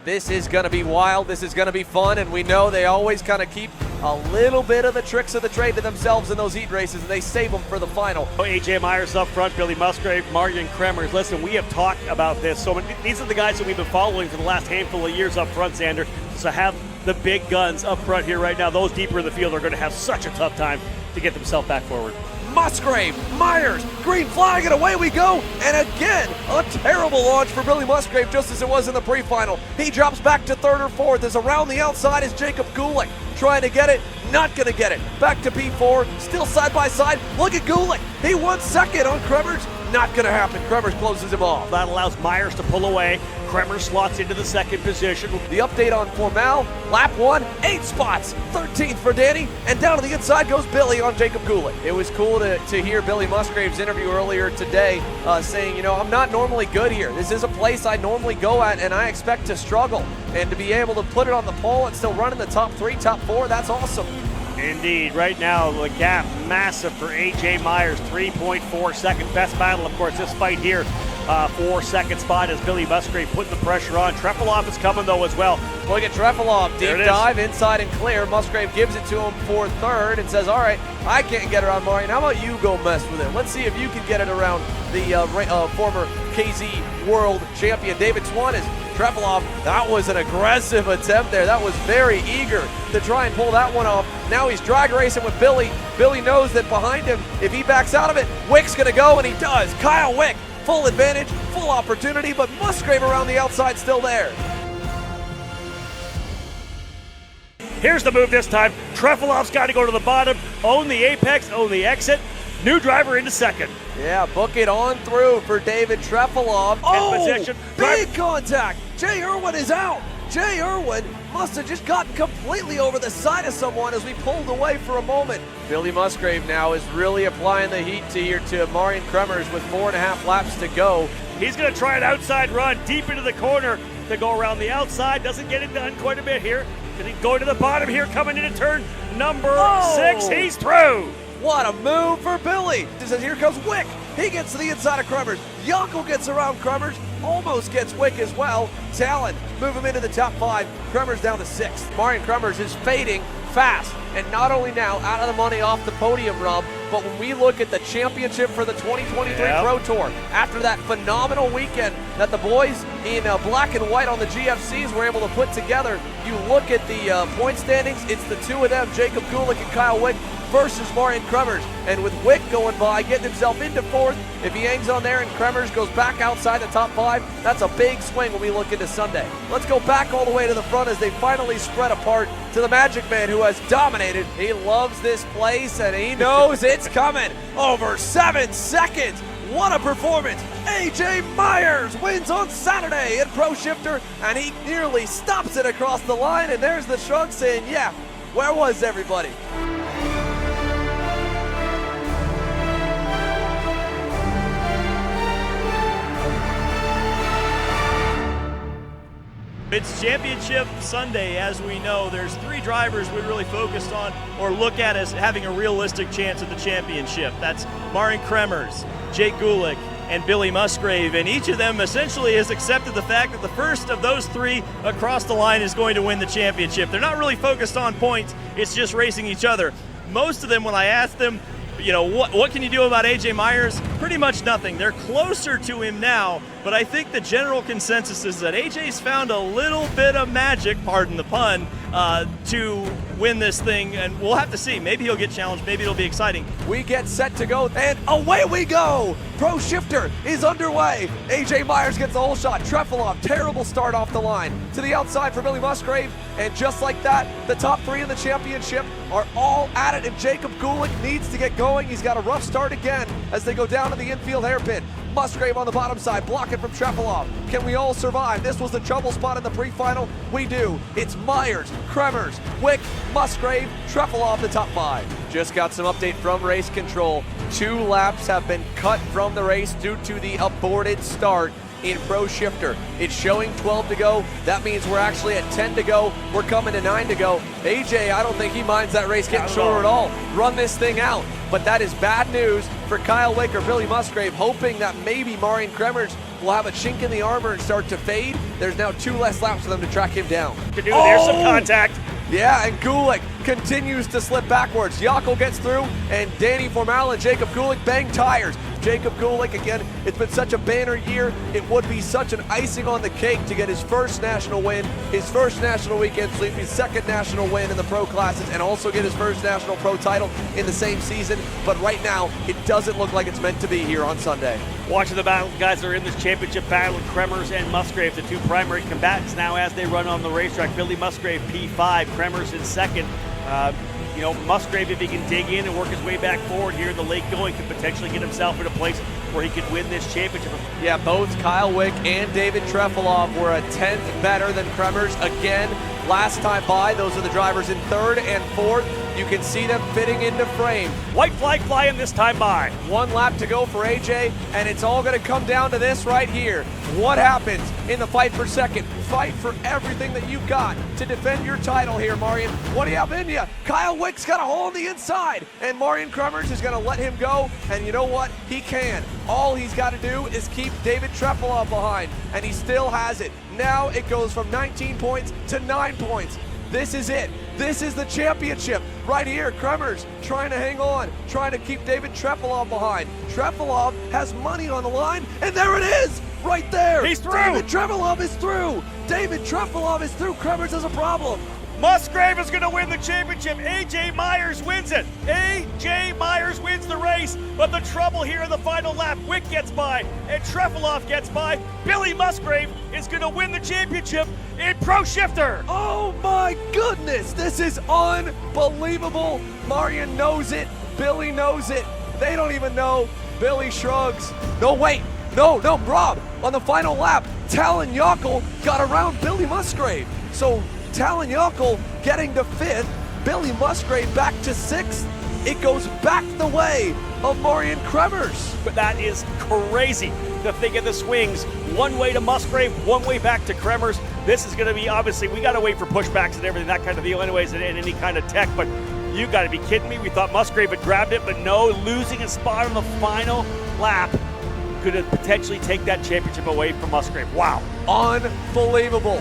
This is going to be wild, this is going to be fun, and we know they always kind of keep a little bit of the tricks of the trade to themselves in those heat races, and they save them for the final. AJ Myers up front, Billy Musgrave, Marion Kremers. Listen, we have talked about this. So these are the guys that we've been following for the last handful of years up front, Xander. So have the big guns up front here right now. Those deeper in the field are going to have such a tough time to get themselves back forward. Musgrave, Myers, green flag, and away we go. And again, a terrible launch for Billy Musgrave, just as it was in the pre-final. He drops back to third or fourth, as around the outside is Jacob Gulick. Trying to get it, not gonna get it. Back to P4, still side by side. Look at Gulick, he won second on Kremers. Not gonna happen, Kremers closes him off. That allows Myers to pull away. Kremers slots into the second position. The update on Formal, lap 1, 8 spots, 13th for Danny, and down to the inside goes Billy on Jacob Gulick. It was cool to hear Billy Musgrave's interview earlier today saying, you know, I'm not normally good here. This is a place I normally go at, and I expect to struggle. And to be able to put it on the pole and still run in the top 3, top 4, that's awesome. Indeed, right now the gap massive for AJ Myers, 3.4 second. Best battle, of course, this fight here. 4-second spot as Billy Musgrave putting the pressure on. Trefilov is coming though as well. Look at Trefilov, deep dive, inside and clear. Musgrave gives it to him for third and says, all right, I can't get around Marion. How about you go mess with it? Let's see if you can get it around the former KZ World Champion. David Swan is Trefilov. That was an aggressive attempt there. That was very eager to try and pull that one off. Now he's drag racing with Billy. Billy knows that behind him, if he backs out of it, Wick's gonna go, and he does. Kyle Wick, full advantage, full opportunity, but Musgrave around the outside still there. Here's the move this time. Trefilov's got to go to the bottom, own the apex, own the exit. New driver into second. Yeah, book it on through for David Trefilov. Oh, big contact. Jay Irwin is out. Jay Irwin must have just gotten completely over the side of someone as we pulled away for a moment. Billy Musgrave now is really applying the heat to Marion Kremers with 4.5 laps to go. He's going to try an outside run deep into the corner to go around the outside. Doesn't get it done quite a bit here. Going to the bottom here, coming into turn number 6. He's through. What a move for Billy. He says, here comes Wick. He gets to the inside of Kremers. Yonko gets around Kremers, almost gets Wick as well. Talon, move him into the top 5. Kremers down to 6th. Marion Kremers is fading fast, and not only now out of the money off the podium rub, but when we look at the championship for the 2023 Pro Tour, after that phenomenal weekend that the boys in black and white on the GFCs were able to put together, you look at the point standings, it's the two of them, Jacob Gulick and Kyle Wick, versus Marion Kremers. And with Wick going by, getting himself into 4th, if he hangs on there and Kremers goes back outside the top 5, that's a big swing when we look into Sunday. Let's go back all the way to the front as they finally spread apart to the Magic Man, who has dominated. He loves this place and he knows it's coming. Over 7 seconds. What a performance. AJ Myers wins on Saturday in Pro Shifter, and he nearly stops it across the line, and there's the shrug saying, yeah, where was everybody? It's Championship Sunday, as we know. There's 3 drivers we really focused on or look at as having a realistic chance at the championship. That's Marion Kremers, Jake Gulick, and Billy Musgrave, and each of them essentially has accepted the fact that the first of those 3 across the line is going to win the championship. They're not really focused on points, it's just racing each other. Most of them, when I asked them, you know, what can you do about AJ Myers? Pretty much nothing. They're closer to him now, but I think the general consensus is that AJ's found a little bit of magic, pardon the pun, to win this thing, and we'll have to see. Maybe he'll get challenged, maybe it'll be exciting. We get set to go, and away we go! Pro Shifter is underway. AJ Myers gets the whole shot. Trefilov, terrible start off the line. To the outside for Billy Musgrave, and just like that, the top 3 in the championship are all at it, and Jacob Gulick needs to get going. He's got a rough start again as they go down to the infield hairpin. Musgrave on the bottom side, blocking from Trefilov. Can we all survive? This was the trouble spot in the pre-final. We do. It's Myers, Kremers, Wick, Musgrave, Trefilov, the top 5. Just got some update from race control. 2 laps have been cut from the race due to the aborted start in Pro Shifter. It's showing 12 to go. That means we're actually at 10 to go. We're coming to 9 to go. AJ, I don't think he minds that race getting shorter at all. Run this thing out. But that is bad news for Kyle Wick or Billy Musgrave, hoping that maybe Marion Kremers will have a chink in the armor and start to fade. There's now 2 less laps for them to track him down. There's some contact. Yeah, and Gulick continues to slip backwards. Jaakko gets through, and Danny Formal and Jacob Gulick bang tires. Jacob Gulick, again, it's been such a banner year. It would be such an icing on the cake to get his first national win, his first national weekend sweep, his second national win in the pro classes, and also get his first national pro title in the same season. But right now, it doesn't look like it's meant to be here on Sunday. Watching the battle, guys that are in this championship battle with Kremers and Musgrave, the 2 primary combatants now as they run on the racetrack. Billy Musgrave, P5, Kremers in second. Musgrave, if he can dig in and work his way back forward here in the late going, could potentially get himself in a place where he could win this championship. Yeah, both Kyle Wick and David Trefilov were a 10th better than Kremers. Again, last time by, those are the drivers in 3rd and 4th. You can see them fitting into frame. White flag flying this time by. 1 lap to go for AJ, and it's all going to come down to this right here. What happens in the fight for second? Fight for everything that you've got to defend your title here, Marian. What do you have in you? Kyle Wick's got a hole on the inside, and Marian Kremers is going to let him go, and you know what? He can. All he's got to do is keep David Trefilov behind, and he still has it. Now it goes from 19 points to 9 points. This is it. This is the championship right here. Kremers trying to hang on, trying to keep David Trefilov behind. Trefilov has money on the line, and there it is, right there. He's through. David Trefilov is through. David Trefilov is through. Kremers has a problem. Musgrave is going to win the championship. AJ Myers wins it. AJ Myers wins the race, but the trouble here in the final lap, Wick gets by and Trefilov gets by. Billy Musgrave is going to win the championship in Pro Shifter. Oh my goodness, this is unbelievable. Marian knows it, Billy knows it. They don't even know. Billy shrugs. No, wait, no, Rob, on the final lap, Talon Jaakko got around Billy Musgrave. So Talon Jaakko getting to 5th, Billy Musgrave back to 6th. It goes back the way of Marian Kremers. But that is crazy to think of the swings. One way to Musgrave, one way back to Kremers. This is going to be, obviously, we got to wait for pushbacks and everything, that kind of deal anyways, and any kind of tech, but you got to be kidding me. We thought Musgrave had grabbed it, but no, losing a spot on the final lap could have potentially take that championship away from Musgrave. Wow. Unbelievable.